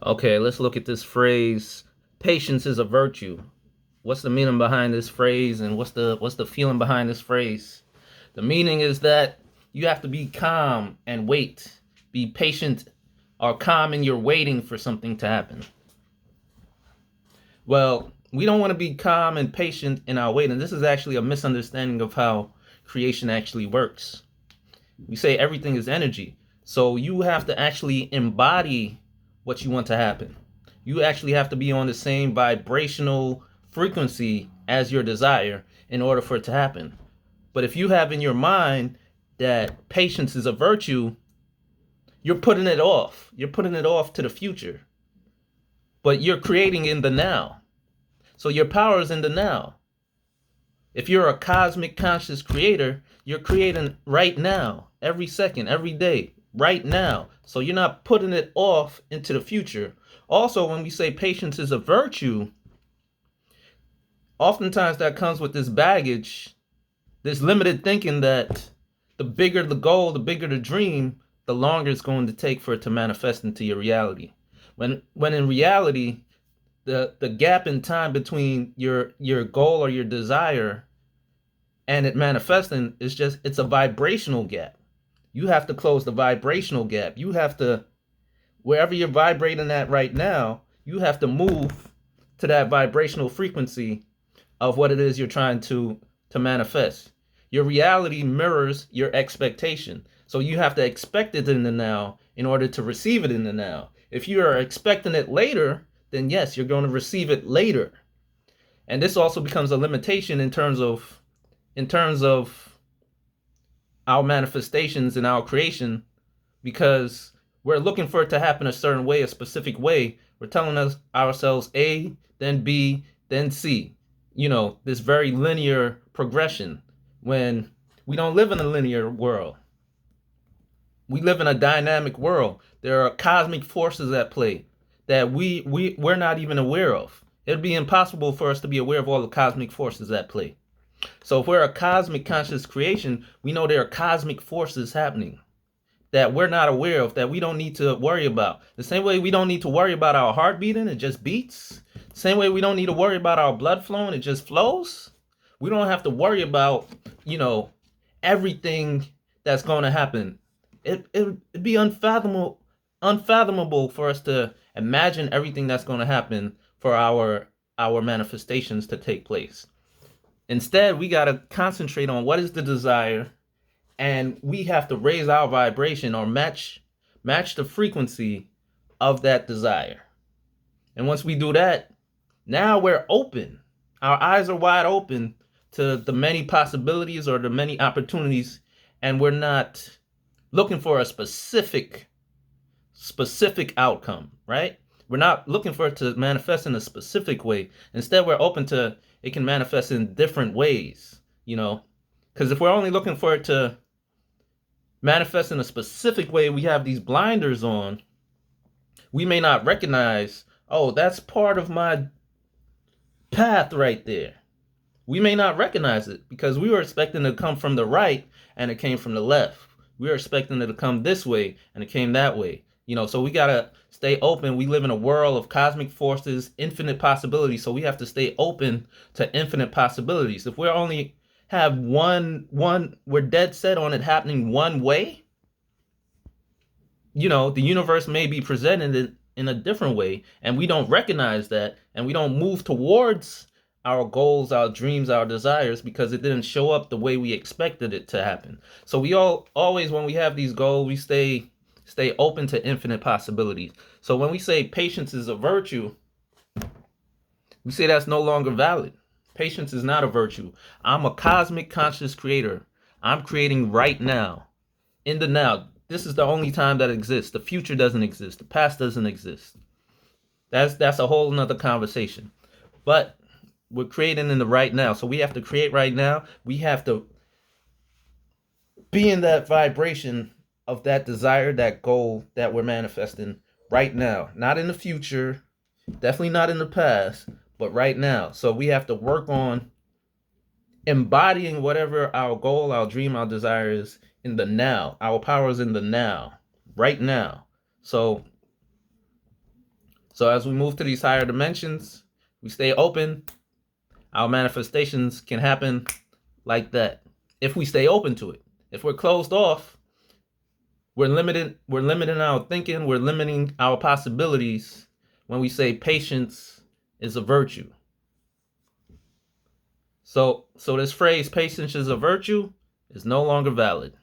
Okay, let's look at this phrase. Patience is a virtue. What's the meaning behind this phrase, and what's the feeling behind this phrase? The meaning is that you have to be calm and wait. Be patient or calm in your waiting for something to happen. Well, we don't want to be calm and patient in our waiting. This is actually a misunderstanding of how creation actually works. We say everything is energy. So you have to actually embody what you want to happen. You actually have to be on the same vibrational frequency as your desire in order for it to happen. But if you have in your mind that patience is a virtue, you're putting it off. You're putting it off to the future. But you're creating in the now. So your power is in the now. If you're a cosmic conscious creator, you're creating right now, every second, every day, right now. So you're not putting it off into the future. Also, when we say patience is a virtue, oftentimes that comes with this baggage, this limited thinking that the bigger the goal, the bigger the dream, the longer it's going to take for it to manifest into your reality. When in reality, the gap in time between your goal or your desire and it manifesting is just, it's a vibrational gap. You have to close the vibrational gap. You have to, wherever you're vibrating at right now, you have to move to that vibrational frequency of what it is you're trying to manifest. Your reality mirrors your expectation. So you have to expect it in the now in order to receive it in the now. If you are expecting it later, then yes, you're going to receive it later. And this also becomes a limitation in terms of our manifestations and our creation, because we're looking for it to happen a certain way, a specific way. We're telling ourselves A, then B, then C. This very linear progression, when we don't live in a linear world. We live in a dynamic world. There are cosmic forces at play that we're not even aware of. It'd be impossible for us to be aware of all the cosmic forces at play. So if we're a cosmic conscious creation, we know there are cosmic forces happening that we're not aware of, that we don't need to worry about. The same way we don't need to worry about our heart beating, it just beats. Same way we don't need to worry about our blood flowing, it just flows. We don't have to worry about, everything that's going to happen. It'd be unfathomable for us to imagine everything that's going to happen for our manifestations to take place. Instead, we got to concentrate on what is the desire, and we have to raise our vibration or match the frequency of that desire. And once we do that, now we're open. Our eyes are wide open to the many possibilities or the many opportunities, and we're not looking for a specific outcome, right? We're not looking for it to manifest in a specific way. Instead, we're open to it can manifest in different ways, because if we're only looking for it to manifest in a specific way, we have these blinders on. We may not recognize, oh, that's part of my path right there. We may not recognize it because we were expecting it to come from the right and it came from the left. We were expecting it to come this way and it came that way. So we got to stay open. We live in a world of cosmic forces, infinite possibilities. So we have to stay open to infinite possibilities. If we're only have we're dead set on it happening one way, the universe may be presented in a different way, and we don't recognize that, and we don't move towards our goals, our dreams, our desires, because it didn't show up the way we expected it to happen. So we always, when we have these goals, we stay open to infinite possibilities. So when we say patience is a virtue, we say that's no longer valid. Patience is not a virtue. I'm a cosmic conscious creator. I'm creating right now, in the now. This is the only time that exists. The future doesn't exist. The past doesn't exist. That's a whole nother conversation. But we're creating in the right now. So we have to create right now. We have to be in that vibration of that desire, that goal that we're manifesting right now. Not in the future, definitely not in the past, but right now. So we have to work on embodying whatever our goal, our dream, our desire is in the now. Our power is in the now, right now. So So as we move to these higher dimensions, we stay open, our manifestations can happen like that. If we stay open to it. If we're closed off, we're limiting our thinking, we're limiting our possibilities when we say patience is a virtue. So this phrase, patience is a virtue, is no longer valid.